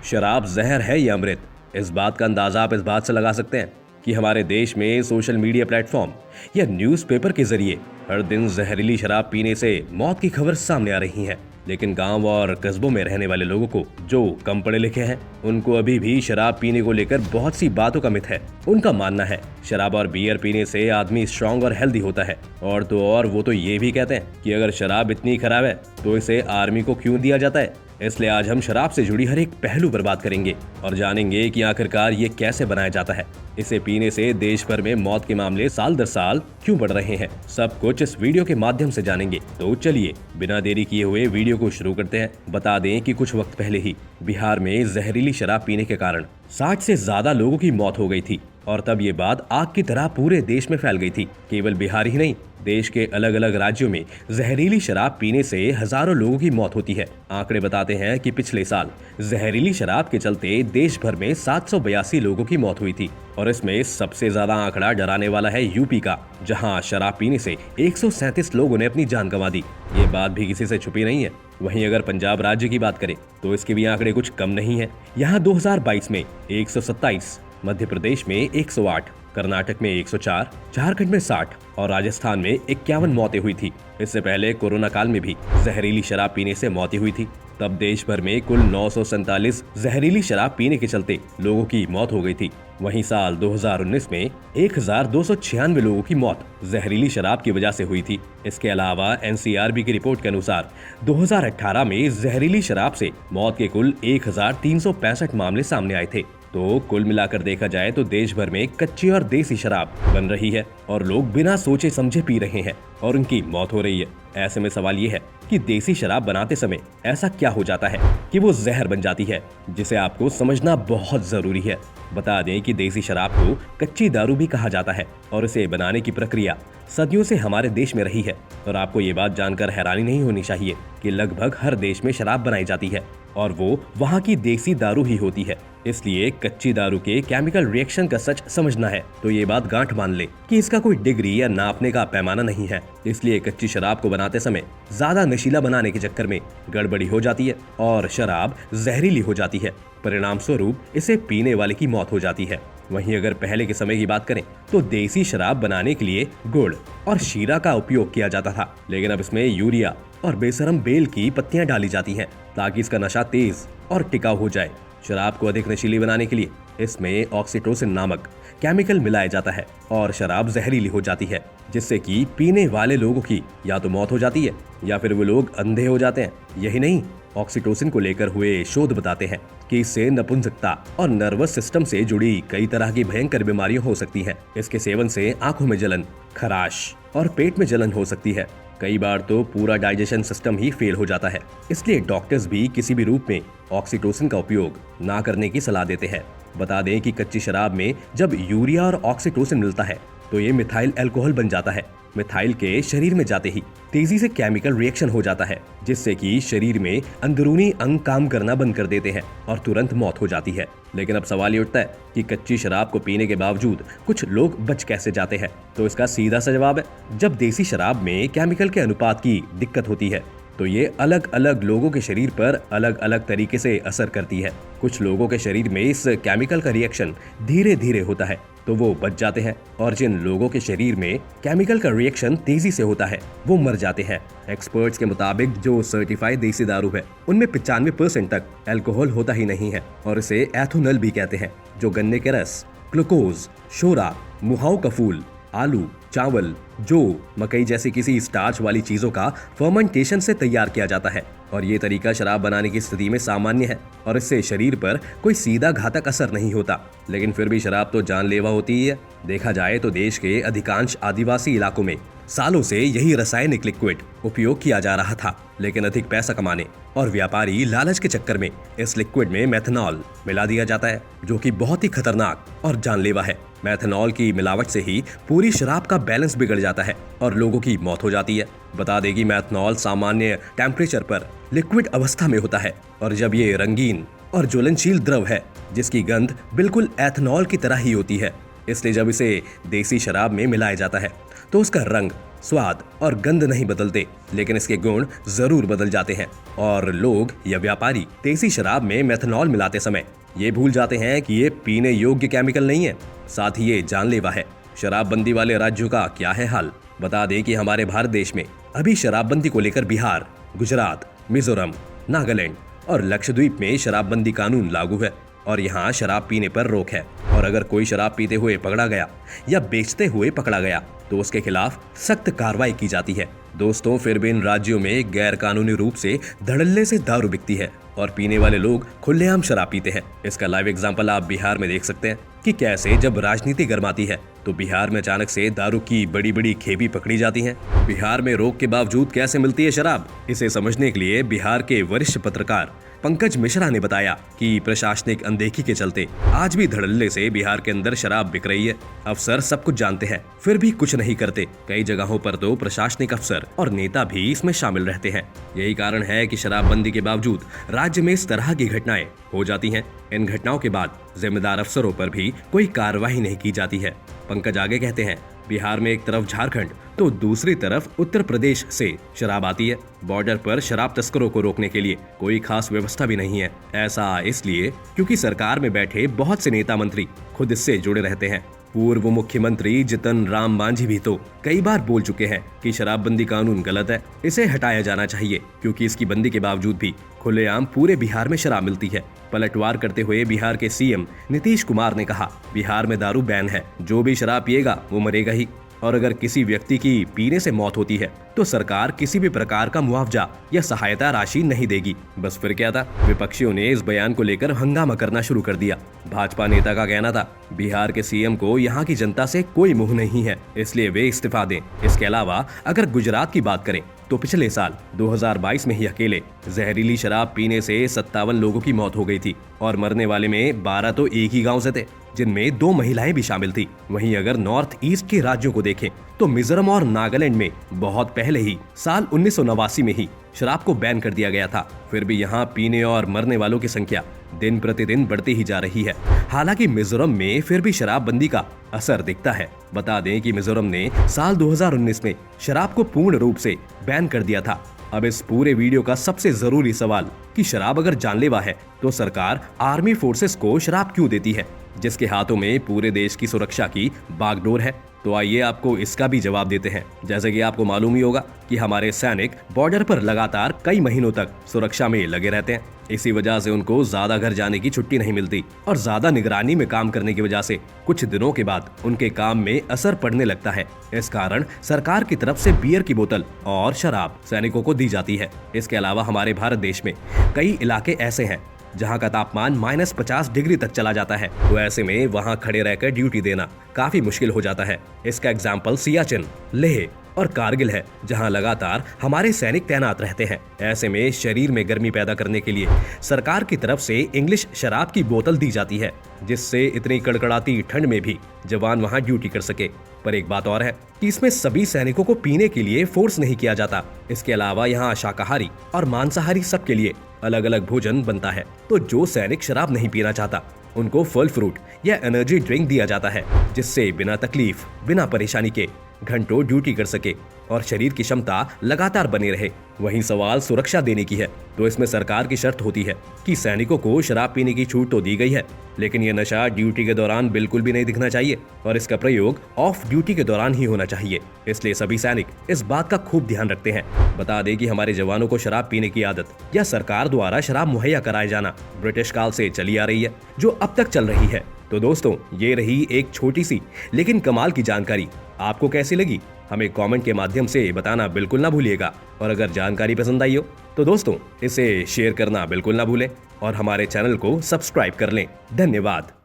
शराब जहर है या अमृत? इस बात का अंदाजा आप इस बात से लगा सकते हैं कि हमारे देश में सोशल मीडिया प्लेटफॉर्म या न्यूज़पेपर के जरिए हर दिन जहरीली शराब पीने से मौत की खबर सामने आ रही है। लेकिन गांव और कस्बों में रहने वाले लोगों को, जो कम पढ़े लिखे हैं, उनको अभी भी शराब पीने को लेकर बहुत सी बातों का मिथ है। उनका मानना है शराब और बियर पीने से आदमी स्ट्रांग और हेल्दी होता है। और तो और वो तो ये भी कहते हैं कि अगर शराब इतनी खराब है तो इसे आर्मी को क्यों दिया जाता है। इसलिए आज हम शराब से जुड़ी हर एक पहलू पर बात करेंगे और जानेंगे कि आखिरकार ये कैसे बनाया जाता है। इसे पीने से देश भर में मौत के मामले साल दर साल क्यों बढ़ रहे हैं, सब कुछ इस वीडियो के माध्यम से जानेंगे। तो चलिए बिना देरी किए हुए वीडियो को शुरू करते हैं। बता दें कि कुछ वक्त पहले ही बिहार में जहरीली शराब पीने के कारण 60 से ज्यादा लोगों की मौत हो गई थी और तब ये बात आग की तरह पूरे देश में फैल गई थी। केवल बिहार ही नहीं, देश के अलग अलग राज्यों में जहरीली शराब पीने से हजारों लोगों की मौत होती है। आंकड़े बताते हैं कि पिछले साल जहरीली शराब के चलते देश भर में 782 लोगों की मौत हुई थी और इसमें सबसे ज्यादा आंकड़ा डराने वाला है यूपी का, जहां शराब पीने से 137 लोगों ने अपनी जान गंवा दी। ये बात भी किसी से छुपी नहीं है। वहीं अगर पंजाब राज्य की बात करें तो इसके भी आंकड़े कुछ कम नहीं है। यहाँ 2022 में 127, मध्य प्रदेश में 108, कर्नाटक में 104, झारखंड में 60 और राजस्थान में 51 मौतें हुई थी। इससे पहले कोरोना काल में भी जहरीली शराब पीने से मौतें हुई थी। तब देश भर में कुल 947 जहरीली शराब पीने के चलते लोगों की मौत हो गई थी। वहीं साल 2019 में 1296 लोगों की मौत जहरीली शराब की वजह से हुई थी। इसके अलावा एनसीआरबी की रिपोर्ट के अनुसार 2018 में जहरीली शराब से मौत के कुल 1365 मामले सामने आए थे। तो कुल मिलाकर देखा जाए तो देश भर में कच्ची और देसी शराब बन रही है और लोग बिना सोचे समझे पी रहे हैं और उनकी मौत हो रही है। ऐसे में सवाल ये है कि देसी शराब बनाते समय ऐसा क्या हो जाता है कि वो जहर बन जाती है, जिसे आपको समझना बहुत जरूरी है। बता दें कि देसी शराब को कच्ची दारू भी कहा जाता है और इसे बनाने की प्रक्रिया सदियों से हमारे देश में रही है। और आपको ये बात जानकर हैरानी नहीं होनी चाहिए कि लगभग हर देश में शराब बनाई जाती है और वो वहाँ की देसी दारू ही होती है। इसलिए कच्ची दारू के केमिकल रिएक्शन का सच समझना है तो ये बात गांठ मान ले कि इसका कोई डिग्री या नापने का पैमाना नहीं है। इसलिए कच्ची शराब को बनाते समय ज्यादा नशीला बनाने के चक्कर में गड़बड़ी हो जाती है और शराब जहरीली हो जाती है। परिणाम स्वरूप इसे पीने वाले की मौत हो जाती है। वहीं अगर पहले के समय की बात करें तो देसी शराब बनाने के लिए गुड़ और शीरा का उपयोग किया जाता था, लेकिन अब इसमें यूरिया और बेशरम बेल की पत्तियां डाली जाती हैं ताकि इसका नशा तेज और टिकाऊ हो जाए। शराब को अधिक नशीली बनाने के लिए इसमें ऑक्सीटोसिन नामक केमिकल मिलाया जाता है और शराब जहरीली हो जाती है, जिससे कि पीने वाले लोगों की या तो मौत हो जाती है या फिर वो लोग अंधे हो जाते हैं। यही नहीं, ऑक्सीटोसिन को लेकर हुए शोध बताते हैं कि इससे नपुंसकता और नर्वस सिस्टम से जुड़ी कई तरह की भयंकर बीमारियां हो सकती हैं। इसके सेवन से आंखों में जलन, खराश और पेट में जलन हो सकती है। कई बार तो पूरा डाइजेशन सिस्टम ही फेल हो जाता है। इसलिए डॉक्टर्स भी किसी भी रूप में ऑक्सीटोसिन का उपयोग ना करने की सलाह देते हैं। बता दें कि कच्ची शराब में जब यूरिया और ऑक्सीटोसिन मिलता है तो ये मिथाइल अल्कोहल बन जाता है। मिथाइल के शरीर में जाते ही तेजी से केमिकल रिएक्शन हो जाता है, जिससे कि शरीर में अंदरूनी अंग काम करना बंद कर देते हैं और तुरंत मौत हो जाती है। लेकिन अब सवाल ये उठता है कि कच्ची शराब को पीने के बावजूद कुछ लोग बच कैसे जाते हैं। तो इसका सीधा सा जवाब है, जब देसी शराब में केमिकल के अनुपात की दिक्कत होती है तो ये अलग अलग लोगों के शरीर पर अलग अलग तरीके से असर करती है। कुछ लोगों के शरीर में इस केमिकल का रिएक्शन धीरे धीरे होता है तो वो बच जाते हैं और जिन लोगों के शरीर में केमिकल का रिएक्शन तेजी से होता है वो मर जाते हैं। एक्सपर्ट्स के मुताबिक जो सर्टिफाइड देसी दारू है उनमें 95% तक अल्कोहल होता ही नहीं है और इसे एथोनल भी कहते हैं, जो गन्ने के रस, ग्लूकोज, शोरा, मुहाओं का फूल, आलू, चावल, जौ, मकई जैसी किसी स्टार्च वाली चीजों का फर्मेंटेशन से तैयार किया जाता है। और ये तरीका शराब बनाने की स्थिति में सामान्य है और इससे शरीर पर कोई सीधा घातक असर नहीं होता। लेकिन फिर भी शराब तो जानलेवा होती ही है। देखा जाए तो देश के अधिकांश आदिवासी इलाकों में सालों से यही रासायनिक लिक्विड उपयोग किया जा रहा था, लेकिन अधिक पैसा कमाने और व्यापारी लालच के चक्कर में इस लिक्विड में मेथनॉल मिला दिया जाता है, जो कि बहुत ही खतरनाक और जानलेवा है। मेथनॉल की मिलावट से ही पूरी शराब का बैलेंस बिगड़ जाता है और लोगों की मौत हो जाती है। बता दें कि मेथनॉल सामान्य टेम्परेचर पर लिक्विड अवस्था में होता है और जब ये रंगीन और ज्वलनशील द्रव है जिसकी गंध बिल्कुल एथनॉल की तरह ही होती है। इसलिए जब इसे देसी शराब में मिलाया जाता है तो उसका रंग स्वाद और गंध नहीं बदलते, लेकिन इसके गुण जरूर बदल जाते हैं। और लोग या व्यापारी देसी शराब में मेथनॉल मिलाते समय ये भूल जाते हैं कि ये पीने योग्य केमिकल नहीं है, साथ ही ये जानलेवा है। शराबबंदी वाले राज्यों का क्या है हाल? बता दें कि हमारे भारत देश में अभी शराबबंदी को लेकर बिहार, गुजरात, मिजोरम, नागालैंड और लक्षद्वीप में शराबबंदी कानून लागू है और यहाँ शराब पीने पर रोक है। और अगर कोई शराब पीते हुए पकड़ा गया या बेचते हुए पकड़ा गया तो उसके खिलाफ सख्त कार्रवाई की जाती है। दोस्तों, फिर भी इन राज्यों में गैर कानूनी रूप से धड़ल्ले से दारू बिकती है और पीने वाले लोग खुलेआम शराब पीते हैं। इसका लाइव एग्जांपल आप बिहार में देख सकते हैं कि कैसे जब राजनीति गर्माती है तो बिहार में अचानक से दारू की बड़ी बड़ी खेपी पकड़ी जाती हैं। बिहार में रोक के बावजूद कैसे मिलती है शराब, इसे समझने के लिए बिहार के वरिष्ठ पत्रकार पंकज मिश्रा ने बताया कि प्रशासनिक अनदेखी के चलते आज भी धड़ल्ले से बिहार के अंदर शराब बिक रही है। अफसर सब कुछ जानते हैं फिर भी कुछ नहीं करते। कई जगहों पर तो प्रशासनिक अफसर और नेता भी इसमें शामिल रहते हैं। यही कारण है कि शराबबंदी के बावजूद राज्य में इस तरह की घटनाएं हो जाती हैं। इन घटनाओं के बाद जिम्मेदार अफसरों पर भी कोई कार्रवाई नहीं की जाती है। पंकज आगे कहते हैं, बिहार में एक तरफ झारखंड तो दूसरी तरफ उत्तर प्रदेश से शराब आती है। बॉर्डर पर शराब तस्करों को रोकने के लिए कोई खास व्यवस्था भी नहीं है। ऐसा इसलिए क्योंकि सरकार में बैठे बहुत से नेता मंत्री खुद इससे जुड़े रहते हैं। पूर्व मुख्यमंत्री जितन राम मांझी भी तो कई बार बोल चुके हैं कि शराबबंदी कानून गलत है, इसे हटाया जाना चाहिए क्योंकि इसकी बंदी के बावजूद भी खुलेआम पूरे बिहार में शराब मिलती है। पलटवार करते हुए बिहार के सीएम नीतीश कुमार ने कहा, बिहार में दारू बैन है, जो भी शराब पिएगा वो मरेगा ही। और अगर किसी व्यक्ति की पीने से मौत होती है तो सरकार किसी भी प्रकार का मुआवजा या सहायता राशि नहीं देगी। बस फिर क्या था, विपक्षियों ने इस बयान को लेकर हंगामा करना शुरू कर दिया। भाजपा नेता का कहना था, बिहार के सीएम को यहाँ की जनता से कोई मुंह नहीं है, इसलिए वे इस्तीफा दें। इसके अलावा अगर गुजरात की बात करें तो पिछले साल 2022 में ही अकेले जहरीली शराब पीने से 57 लोगों की मौत हो गई थी और मरने वाले में 12 तो एक ही गांव से थे, जिनमें 2 महिलाएं भी शामिल थी। वहीं अगर नॉर्थ ईस्ट के राज्यों को देखें तो मिजोरम और नागालैंड में बहुत पहले ही साल 1989 में ही शराब को बैन कर दिया गया था। फिर भी यहाँ पीने और मरने वालों की संख्या दिन प्रतिदिन बढ़ती ही जा रही है। हालांकि मिजोरम में फिर भी शराबबंदी का असर दिखता है। बता दें कि मिजोरम ने साल 2019 में शराब को पूर्ण रूप से बैन कर दिया था। अब इस पूरे वीडियो का सबसे जरूरी सवाल कि शराब अगर जानलेवा है तो सरकार आर्मी फोर्सेस को शराब क्यों देती है, जिसके हाथों में पूरे देश की सुरक्षा की बागडोर है? तो आइए आपको इसका भी जवाब देते हैं। जैसे कि आपको मालूम ही होगा कि हमारे सैनिक बॉर्डर पर लगातार कई महीनों तक सुरक्षा में लगे रहते हैं। इसी वजह से उनको ज्यादा घर जाने की छुट्टी नहीं मिलती और ज्यादा निगरानी में काम करने की वजह से कुछ दिनों के बाद उनके काम में असर पड़ने लगता है। इस कारण सरकार की तरफ से बियर की बोतल और शराब सैनिकों को दी जाती है। इसके अलावा हमारे भारत देश में कई इलाके ऐसे हैं जहां का तापमान -50 डिग्री तक चला जाता है, तो ऐसे में वहां खड़े रहकर ड्यूटी देना काफी मुश्किल हो जाता है। इसका एग्जाम्पल सियाचिन, लेह और कारगिल है, जहां लगातार हमारे सैनिक तैनात रहते हैं। ऐसे में शरीर में गर्मी पैदा करने के लिए सरकार की तरफ से इंग्लिश शराब की बोतल दी जाती है, जिससे इतनी कड़कड़ाती ठंड में भी जवान वहां ड्यूटी कर सके। पर एक बात और है कि इसमें सभी सैनिकों को पीने के लिए फोर्स नहीं किया जाता। इसके अलावा यहाँ शाकाहारी और मांसाहारी सबके लिए अलग अलग भोजन बनता है। तो जो सैनिक शराब नहीं पीना चाहता उनको फल फ्रूट या एनर्जी ड्रिंक दिया जाता है, जिससे बिना तकलीफ बिना परेशानी के घंटों ड्यूटी कर सके और शरीर की क्षमता लगातार बनी रहे। वहीं सवाल सुरक्षा देने की है, तो इसमें सरकार की शर्त होती है कि सैनिकों को शराब पीने की छूट तो दी गई है, लेकिन ये नशा ड्यूटी के दौरान बिल्कुल भी नहीं दिखना चाहिए और इसका प्रयोग ऑफ ड्यूटी के दौरान ही होना चाहिए। इसलिए सभी सैनिक इस बात का खूब ध्यान रखते हैं। बता दें कि हमारे जवानों को शराब पीने की आदत या सरकार द्वारा शराब मुहैया कराए जाना ब्रिटिश काल से चली आ रही है, जो अब तक चल रही है। तो दोस्तों, ये रही एक छोटी सी लेकिन कमाल की जानकारी। आपको कैसी लगी हमें कमेंट के माध्यम से बताना बिल्कुल ना भूलिएगा। और अगर जानकारी पसंद आई हो तो दोस्तों इसे शेयर करना बिल्कुल ना भूलें और हमारे चैनल को सब्सक्राइब कर लें। धन्यवाद।